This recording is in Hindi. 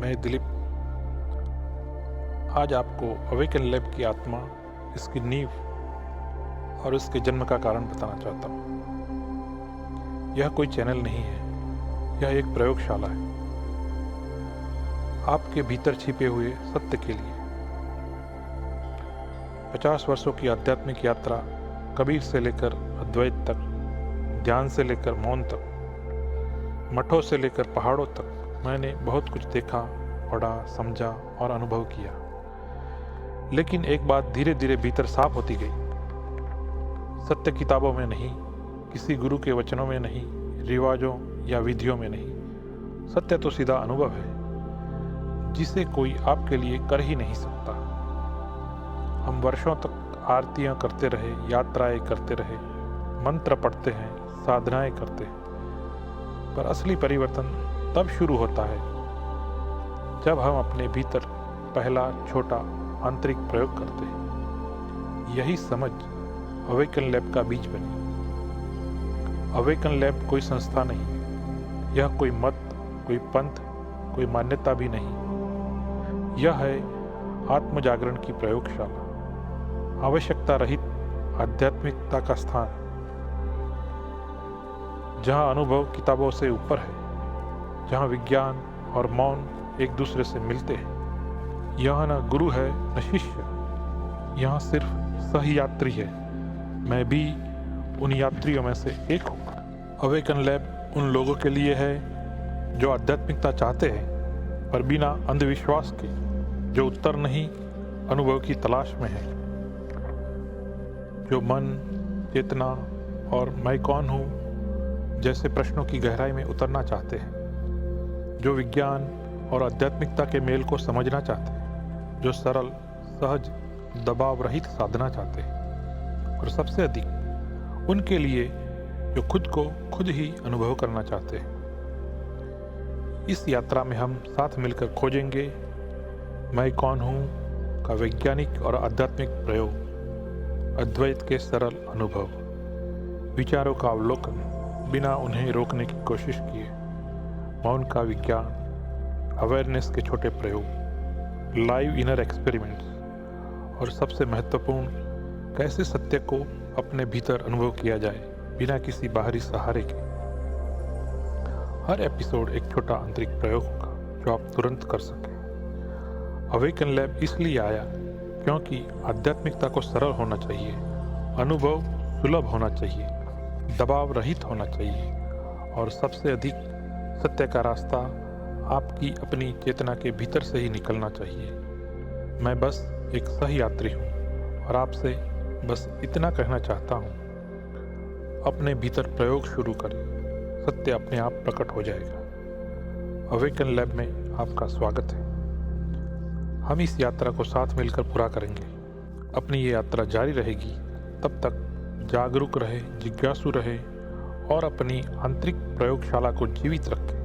मैं दिलीप आज आपको अवेकन लैब की आत्मा, इसकी नींव और इसके जन्म का कारण बताना चाहता हूँ। यह कोई चैनल नहीं है, यह एक प्रयोगशाला है आपके भीतर छिपे हुए सत्य के लिए। 50 वर्षों की आध्यात्मिक यात्रा, कबीर से लेकर अद्वैत तक, ध्यान से लेकर मौन तक, मठों से लेकर पहाड़ों तक, मैंने बहुत कुछ देखा, पढ़ा, समझा और अनुभव किया। लेकिन एक बात धीरे धीरे भीतर साफ होती गई। सत्य किताबों में नहीं, किसी गुरु के वचनों में नहीं, रिवाजों या विधियों में नहीं। सत्य तो सीधा अनुभव है जिसे कोई आपके लिए कर ही नहीं सकता। हम वर्षों तक आरतियां करते रहे, यात्राएं करते रहे, मंत्र पढ़ते हैं, साधनाएं करते हैं, पर असली परिवर्तन तब शुरू होता है जब हम अपने भीतर पहला छोटा आंतरिक प्रयोग करते हैं। यही समझ अवेकन लैब का बीज बनी। अवेकन लैब कोई संस्था नहीं, यह कोई मत, कोई पंथ, कोई मान्यता भी नहीं। यह है आत्म जागरण की प्रयोगशाला, आवश्यकता रहित आध्यात्मिकता का स्थान, जहाँ अनुभव किताबों से ऊपर है, जहाँ विज्ञान और मौन एक दूसरे से मिलते हैं। यहाँ न गुरु है न शिष्य, यहाँ सिर्फ सहयात्री है। मैं भी उन यात्रियों में से एक हूँ। अवेकन लैब उन लोगों के लिए है जो आध्यात्मिकता चाहते हैं, पर बिना अंधविश्वास के, जो उत्तर नहीं अनुभव की तलाश में है, जो मन, चेतना और मैं कौन हूँ जैसे प्रश्नों की गहराई में उतरना चाहते हैं, जो विज्ञान और आध्यात्मिकता के मेल को समझना चाहते हैं, जो सरल, सहज, दबाव रहित साधना चाहते हैं, और सबसे अधिक उनके लिए जो खुद को खुद ही अनुभव करना चाहते हैं। इस यात्रा में हम साथ मिलकर खोजेंगे मैं कौन हूँ का वैज्ञानिक और आध्यात्मिक प्रयोग, अद्वैत के सरल अनुभव, विचारों का अवलोकन बिना उन्हें रोकने की कोशिश किए, मौन का विज्ञान, अवेयरनेस के छोटे प्रयोग, लाइव इनर एक्सपेरिमेंट्स, और सबसे महत्वपूर्ण, कैसे सत्य को अपने भीतर अनुभव किया जाए बिना किसी बाहरी सहारे के। हर एपिसोड एक छोटा आंतरिक प्रयोग होगा जो आप तुरंत कर सकें। अवेकन लैब इसलिए आया क्योंकि आध्यात्मिकता को सरल होना चाहिए, अनुभव सुलभ होना चाहिए, दबाव रहित होना चाहिए, और सबसे अधिक सत्य का रास्ता आपकी अपनी चेतना के भीतर से ही निकलना चाहिए। मैं बस एक सही यात्री हूँ और आपसे बस इतना कहना चाहता हूँ, अपने भीतर प्रयोग शुरू करें, सत्य अपने आप प्रकट हो जाएगा। अवेकन लैब में आपका स्वागत है। हम इस यात्रा को साथ मिलकर पूरा करेंगे। अपनी ये यात्रा जारी रहेगी, तब तक जागरूक रहे, जिज्ञासु रहे और अपनी आंतरिक प्रयोगशाला को जीवित रखें।